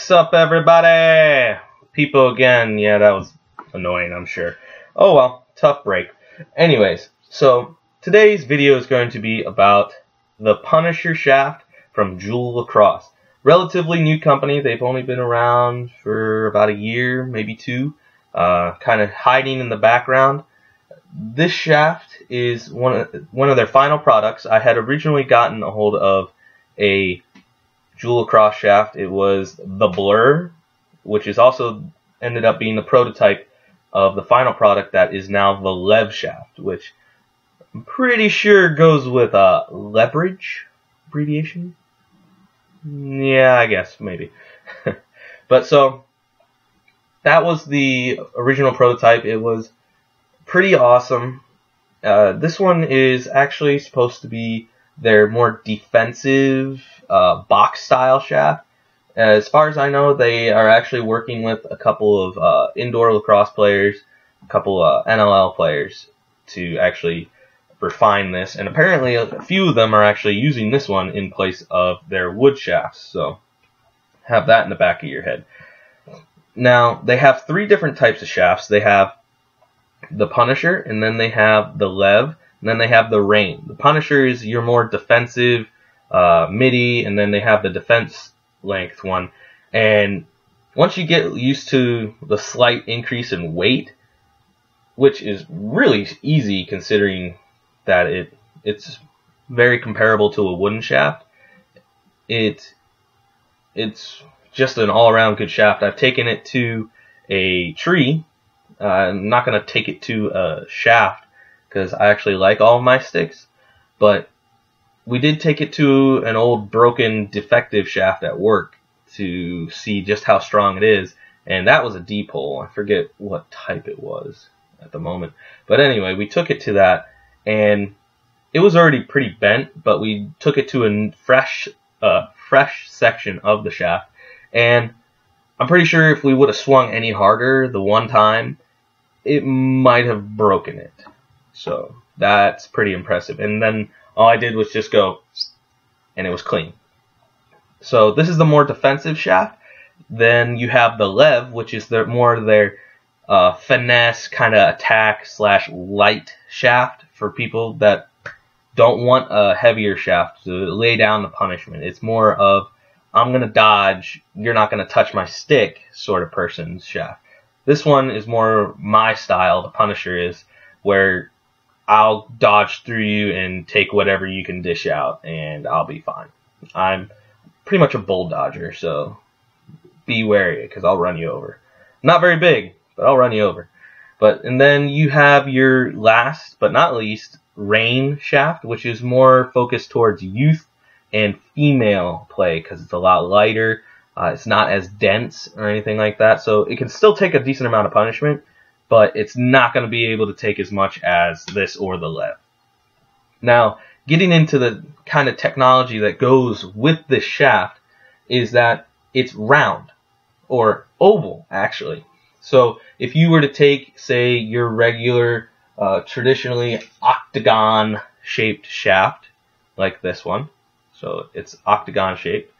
What's up, everybody? People again. Yeah, that was annoying, I'm sure. Oh well, tough break. Anyways, so today's video is going to be about the Punisher shaft from Joule Lacrosse. Relatively new company. They've only been around for about a year, maybe two. Kind of hiding in the background. This shaft is one of their final products. I had originally gotten a hold of a Joule Lacrosse shaft. It was the Blur, which is also ended up being the prototype of the final product that is now the Lev shaft, which I'm pretty sure goes with leverage abbreviation. Yeah, I guess maybe. But so that was the original prototype. It was pretty awesome. This one is actually supposed to be their more defensive box style shaft. As far as I know, they are actually working with a couple of indoor lacrosse players, a couple NLL players to actually refine this, and apparently a few of them are actually using this one in place of their wood shafts, so have that in the back of your head. Now, they have three different types of shafts. They have the Punisher, and then they have the Lev, and then they have the Rain. The Punisher is your more defensive midi, and then they have the defense length one. And once you get used to the slight increase in weight, which is really easy considering that it's very comparable to a wooden shaft, it's just an all-around good shaft. I've taken it to a tree. I'm not going to take it to a shaft because I actually like all of my sticks, but we did take it to an old broken defective shaft at work to see just how strong it is, and that was a deep hole. I forget what type it was at the moment, but anyway, we took it to that, and it was already pretty bent, but we took it to a fresh section of the shaft, and I'm pretty sure if we would have swung any harder the one time, it might have broken it. So that's pretty impressive. And then all I did was just go, and it was clean. So this is the more defensive shaft. Then you have the Lev, which is more their finesse kind of attack / light shaft for people that don't want a heavier shaft to lay down the punishment. It's more of, I'm going to dodge, you're not going to touch my stick sort of person's shaft. This one is more my style, the Punisher is, where I'll dodge through you and take whatever you can dish out, and I'll be fine. I'm pretty much a bull dodger, so be wary, because I'll run you over. Not very big, but I'll run you over. And then you have your last, but not least, Rain shaft, which is more focused towards youth and female play, because it's a lot lighter. It's not as dense or anything like that, so it can still take a decent amount of punishment, but it's not going to be able to take as much as this or the Lev. Now, getting into the kind of technology that goes with this shaft is that it's round, or oval, actually. So if you were to take, say, your regular, traditionally octagon-shaped shaft, like this one, so it's octagon-shaped,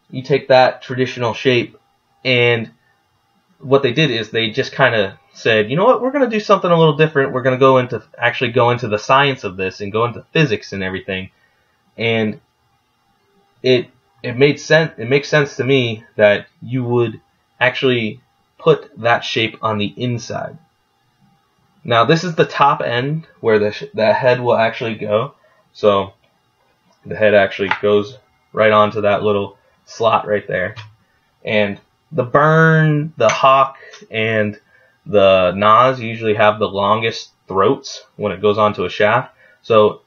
you take that traditional shape, and what they did is they just kind of said, you know what, we're going to do something a little different. We're going to actually go into the science of this and go into physics and everything. And it made sense. It makes sense to me that you would actually put that shape on the inside. Now this is the top end where the head will actually go. So the head actually goes right onto that little slot right there, and the Burn, the Hawk, and the Nas usually have the longest throats when it goes onto a shaft. So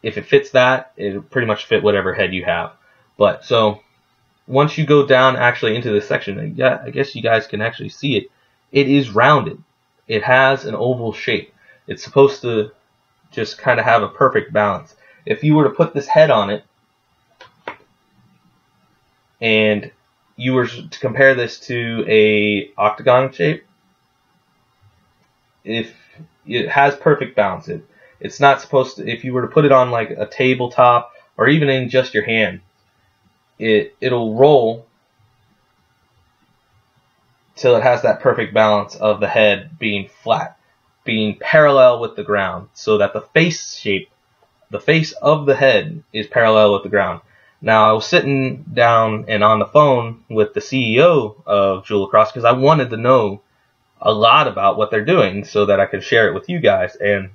if it fits that, it'll pretty much fit whatever head you have. But so once you go down actually into this section, yeah, I guess you guys can actually see it. It is rounded. It has an oval shape. It's supposed to just kind of have a perfect balance. If you were to put this head on it, and you were to compare this to a octagon shape, if it has perfect balance, it's not supposed to, if you were to put it on like a tabletop or even in just your hand, it'll roll till it has that perfect balance of the head being flat, being parallel with the ground, so that the face shape, the face of the head is parallel with the ground. Now, I was sitting down and on the phone with the CEO of Joule Lacrosse because I wanted to know a lot about what they're doing so that I could share it with you guys. And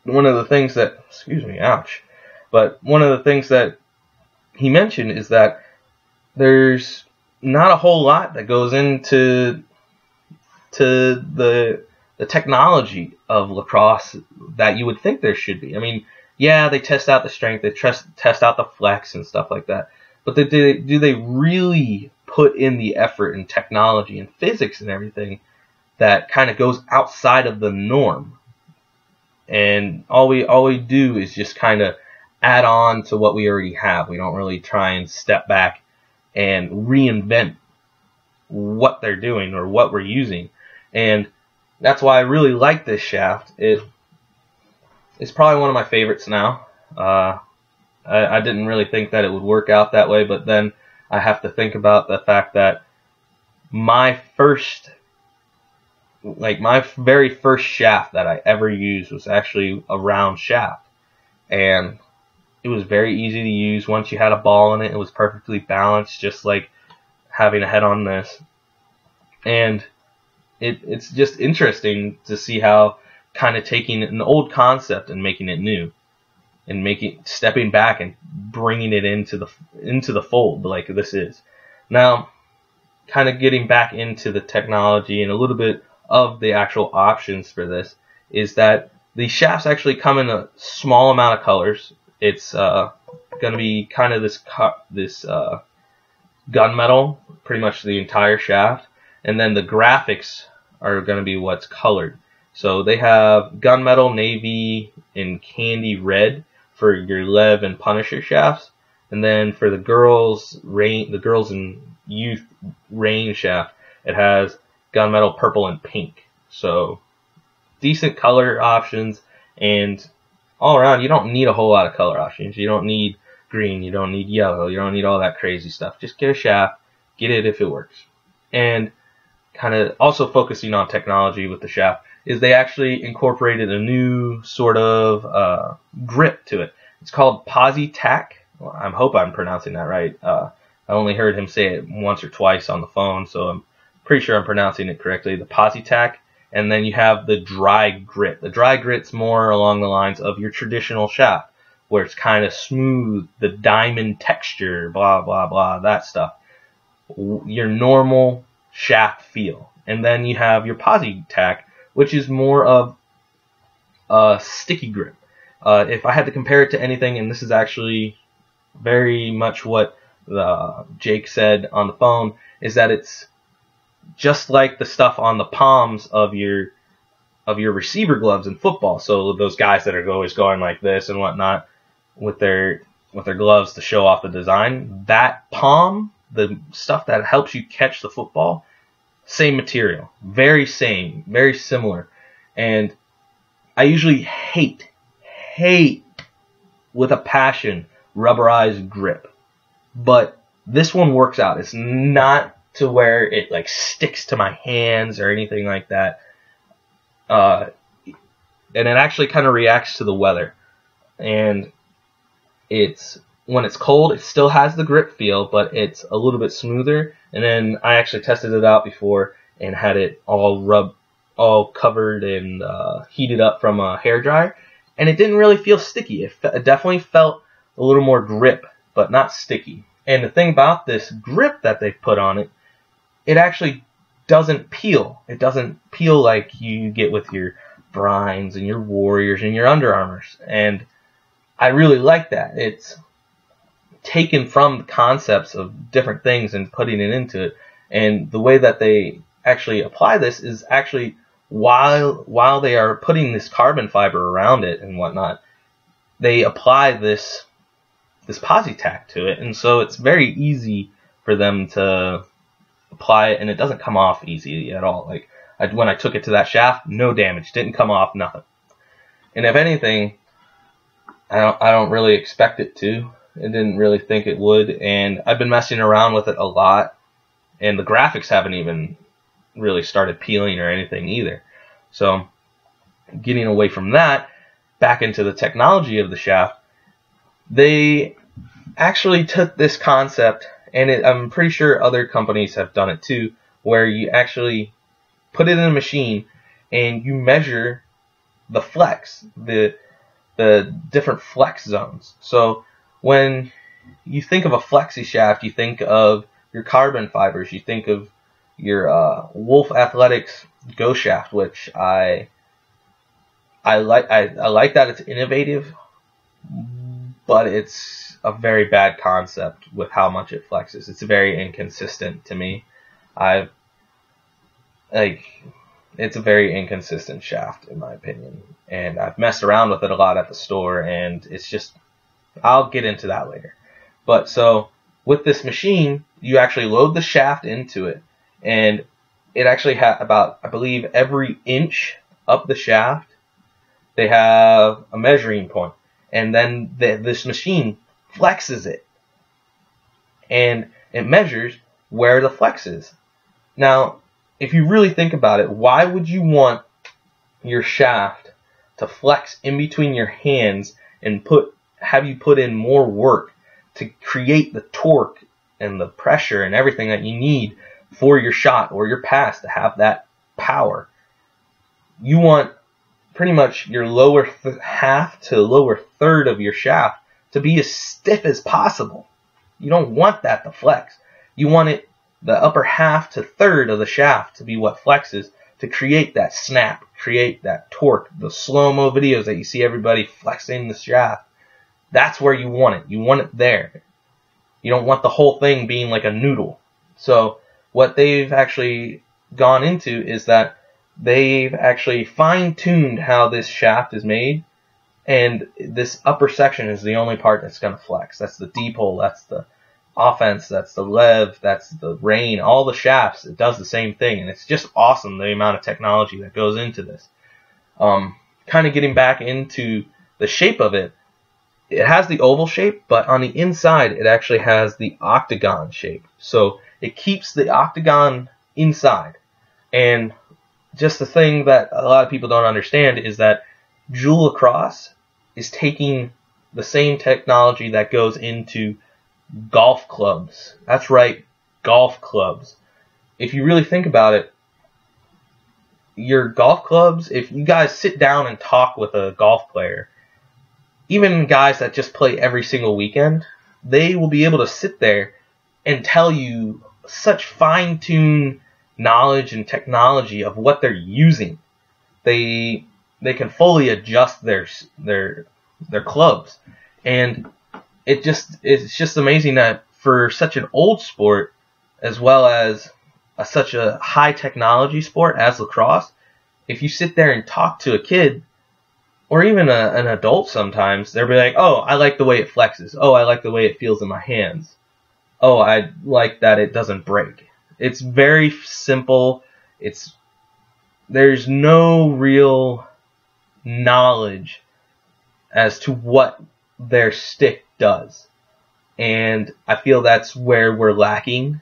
one of the things that, excuse me, ouch, but one of the things that he mentioned is that there's not a whole lot that goes into the technology of lacrosse that you would think there should be. I mean, yeah, they test out the strength, they test out the flex and stuff like that, but do they really put in the effort and technology and physics and everything that kind of goes outside of the norm? And all we do is just kind of add on to what we already have. We don't really try and step back and reinvent what they're doing or what we're using. And that's why I really like this shaft. It's probably one of my favorites now. I didn't really think that it would work out that way, but then I have to think about the fact that my very first shaft that I ever used was actually a round shaft. And it was very easy to use. Once you had a ball in it, it was perfectly balanced, just like having a head on this. And it's just interesting to see how kind of taking an old concept and making it new, and stepping back and bringing it into the fold like this is. Now, kind of getting back into the technology and a little bit of the actual options for this is that the shafts actually come in a small amount of colors. It's going to be kind of this gunmetal, pretty much the entire shaft, and then the graphics are going to be what's colored. So they have gunmetal, navy, and candy red for your Lev and Punisher shafts, and then for the girls and youth rain shaft, it has gunmetal, purple, and pink. So decent color options, and all around, you don't need a whole lot of color options. You don't need green, you don't need yellow, you don't need all that crazy stuff. Just get a shaft, get it if it works. And kind of also focusing on technology with the shaft is they actually incorporated a new sort of grip to it. It's called PosiTac. Well, I hope I'm pronouncing that right. I only heard him say it once or twice on the phone, so I'm pretty sure I'm pronouncing it correctly. The PosiTac. And then you have the dry grit. The dry grit's more along the lines of your traditional shaft, where it's kind of smooth, the diamond texture, blah, blah, blah, that stuff. Your normal shaft feel. And then you have your PosiTac, which is more of a sticky grip. If I had to compare it to anything, and this is actually very much what Jake said on the phone, is that it's just like the stuff on the palms of your receiver gloves in football. So those guys that are always going like this and whatnot with their gloves to show off the design, that palm, the stuff that helps you catch the football, same material, very similar. And I usually hate with a passion rubberized grip, but this one works out. It's not to where it like sticks to my hands or anything like that. And it actually kind of reacts to the weather. And when it's cold, it still has the grip feel, but it's a little bit smoother. And then I actually tested it out before and had it all covered and heated up from a hairdryer, and it didn't really feel sticky. It definitely felt a little more grip, but not sticky. And the thing about this grip that they put on it, it actually doesn't peel. It doesn't peel like you get with your Brines and your Warriors and your Under Armours. And I really like that. It's taken from the concepts of different things and putting it into it. And the way that they actually apply this is actually while they are putting this carbon fiber around it and whatnot, they apply this PosiTac to it. And so it's very easy for them to apply it, and it doesn't come off easy at all. Like when I took it to that shaft, no damage, didn't come off, nothing. And if anything, I don't really expect it to. I didn't really think it would, and I've been messing around with it a lot, and the graphics haven't even really started peeling or anything either. So getting away from that, back into the technology of the shaft, they actually took this concept, and I'm pretty sure other companies have done it too, where you actually put it in a machine and you measure the flex, the different flex zones. So when you think of a flexi shaft, you think of your carbon fibers, you think of your Wolf Athletics Go shaft, which I like that it's innovative, but it's a very bad concept with how much it flexes. It's very inconsistent to me. It's a very inconsistent shaft in my opinion, and I've messed around with it a lot at the store, and it's just, I'll get into that later. But so with this machine, you actually load the shaft into it, and it actually has about, I believe, every inch up the shaft, they have a measuring point, and then this machine flexes it, and it measures where the flex is. Now, if you really think about it, why would you want your shaft to flex in between your hands and have you put in more work to create the torque and the pressure and everything that you need for your shot or your pass to have that power? You want pretty much your lower half to lower third of your shaft to be as stiff as possible. You don't want that to flex. You want it, the upper half to third of the shaft, to be what flexes, to create that snap, create that torque. The slow-mo videos that you see everybody flexing the shaft, that's where you want it. You want it there. You don't want the whole thing being like a noodle. So what they've actually gone into is that they've actually fine-tuned how this shaft is made, and this upper section is the only part that's going to flex. That's the D-pole, that's the offense, that's the lev, that's the rein, all the shafts. It does the same thing, and it's just awesome the amount of technology that goes into this. Kind of getting back into the shape of it, it has the oval shape, but on the inside it actually has the octagon shape. So it keeps the octagon inside. And just the thing that a lot of people don't understand is that Joule Lacrosse is taking the same technology that goes into golf clubs. That's right, golf clubs. If you really think about it, your golf clubs, if you guys sit down and talk with a golf player, even guys that just play every single weekend, they will be able to sit there and tell you such fine-tuned knowledge and technology of what they're using. They can fully adjust their clubs, and it's just amazing that for such an old sport, as well as such a high technology sport as lacrosse, if you sit there and talk to a kid or even an adult, sometimes they'll be like, "Oh, I like the way it flexes. Oh, I like the way it feels in my hands. Oh, I like that it doesn't break." It's very simple. There's no real knowledge as to what their stick does. And I feel that's where we're lacking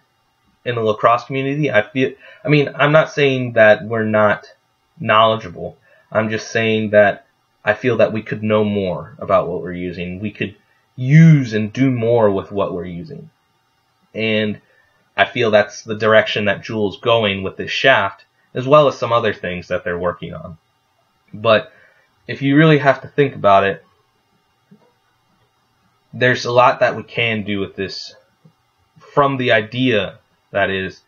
in the lacrosse community. I'm not saying that we're not knowledgeable. I'm just saying that I feel that we could know more about what we're using. We could use and do more with what we're using. And I feel that's the direction that Joule's going with this shaft, as well as some other things that they're working on. But if you really have to think about it, there's a lot that we can do with this, from the idea, that is,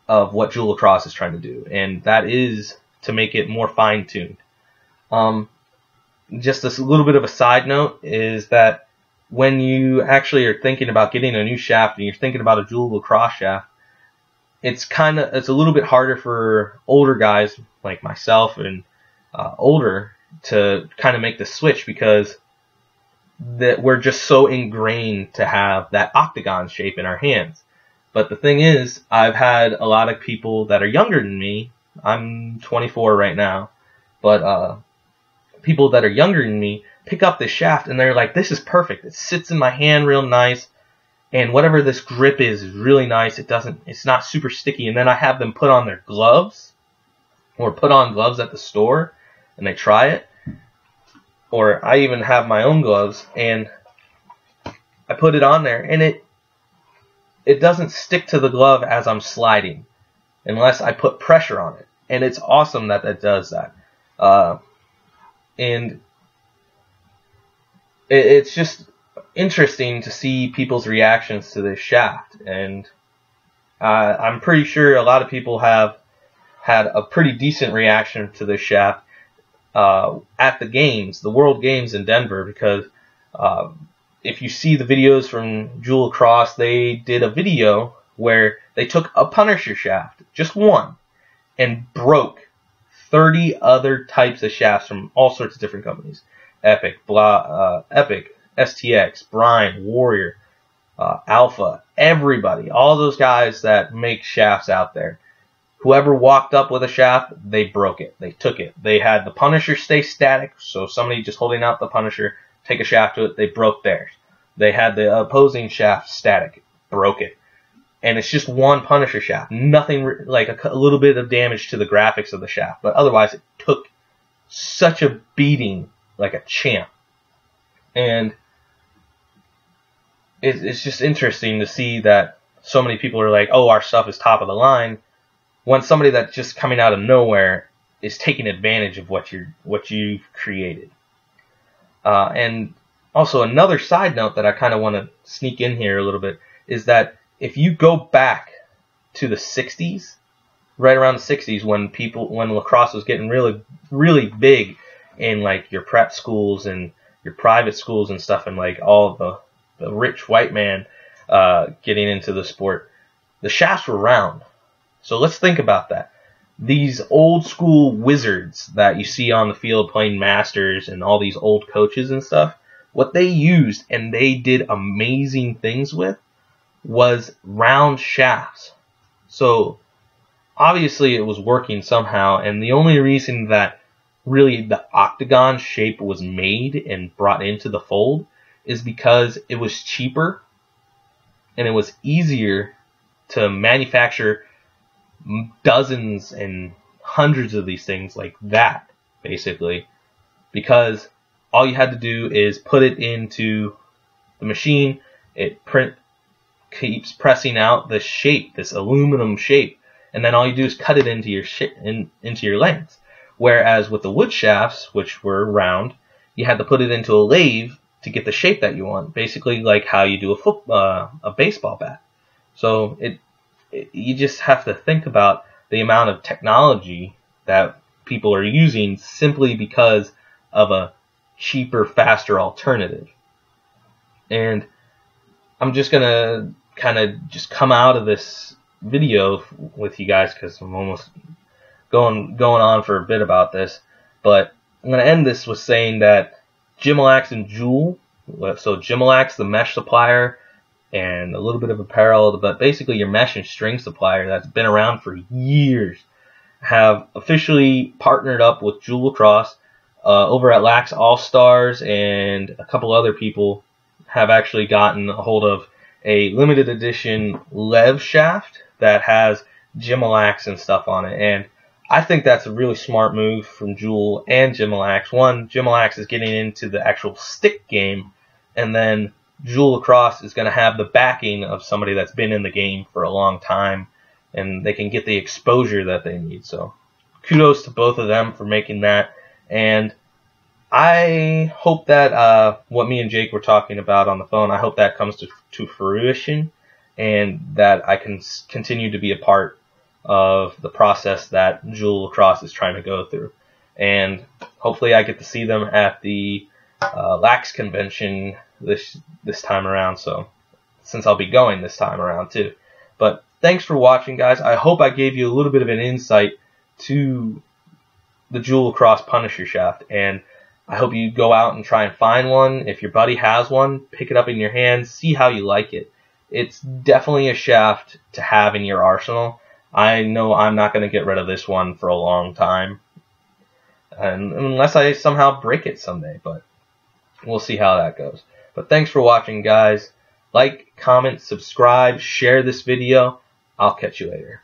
of what Joule Lacrosse is trying to do, and that is to make it more fine-tuned. Just a little bit of a side note is that when you actually are thinking about getting a new shaft and you're thinking about a Joule Lacrosse shaft, it's a little bit harder for older guys like myself and older to kind of make the switch, because that we're just so ingrained to have that octagon shape in our hands. But the thing is, I've had a lot of people that are younger than me. I'm 24 right now, but people that are younger than me pick up this shaft and they're like, "This is perfect. It sits in my hand real nice. and whatever this grip is really nice. It's not super sticky. And then I have them put on their gloves, or put on gloves at the store, and they try it. Or I even have my own gloves, and I put it on there, and it doesn't stick to the glove as I'm sliding, unless I put pressure on it. And it's awesome that that does that. And it's just interesting to see people's reactions to this shaft. And I'm pretty sure a lot of people have had a pretty decent reaction to this shaft at the games, the World Games in Denver, because if you see the videos from Joule Lacrosse, they did a video where they took a Punisher shaft, just one, and broke 30 other types of shafts from all sorts of different companies. Epic, STX, Brine, Warrior, Alpha, everybody, all those guys that make shafts out there. Whoever walked up with a shaft, they broke it. They took it. They had the Punisher stay static, so somebody just holding out the Punisher, take a shaft to it, they broke theirs. They had the opposing shaft static, broke it. And it's just one Punisher shaft. Nothing, like a little bit of damage to the graphics of the shaft, but otherwise it took such a beating like a champ. And it's just interesting to see that so many people are like, oh, our stuff is top of the line, when somebody that's just coming out of nowhere is taking advantage of what you've created. And also another side note that I kind of want to sneak in here a little bit is that if you go back to the 60s, right around the 60s, when lacrosse was getting really, really big in like your prep schools and your private schools and stuff, and like all the rich white man getting into the sport, the shafts were round. So let's think about that. These old school wizards that you see on the field playing Masters and all these old coaches and stuff, what they used and they did amazing things with was round shafts. So obviously it was working somehow, and the only reason that really the octagon shape was made and brought into the fold is because it was cheaper and it was easier to manufacture dozens and hundreds of these things like that, basically, because all you had to do is put it into the machine. It keeps pressing out the shape, this aluminum shape, and then all you do is cut it into your lengths. Whereas with the wood shafts, which were round, you had to put it into a lathe to get the shape that you want, basically like how you do a baseball bat. So you just have to think about the amount of technology that people are using simply because of a cheaper, faster alternative. And I'm just going to kind of just come out of this video with you guys because I'm almost going on for a bit about this. But I'm going to end this with saying that Jimalax and Joule, so Jimalax, the mesh supplier, and a little bit of apparel, but basically your mesh and string supplier that's been around for years, have officially partnered up with Joule Lacrosse over at Lax All-Stars, and a couple other people have actually gotten a hold of a limited edition Lev shaft that has Jimalax and stuff on it. And I think that's a really smart move from Joule and Jimalax. One, Jimalax is getting into the actual stick game, and then Joule Lacrosse is going to have the backing of somebody that's been in the game for a long time, and they can get the exposure that they need. So kudos to both of them for making that. And I hope that what me and Jake were talking about on the phone, I hope that comes to fruition, and that I can continue to be a part of the process that Joule Lacrosse is trying to go through. And hopefully I get to see them at the Lax convention this time around, so since I'll be going this time around too. But thanks for watching, guys. I hope I gave you a little bit of an insight to the Joule Lacrosse Punisher shaft, and I hope you go out and try and find one. If your buddy has one, pick it up in your hands, see how you like it. It's definitely a shaft to have in your arsenal. I know I'm not going to get rid of this one for a long time, and unless I somehow break it someday, but we'll see how that goes. But thanks for watching, guys. Like, comment, subscribe, share this video. I'll catch you later.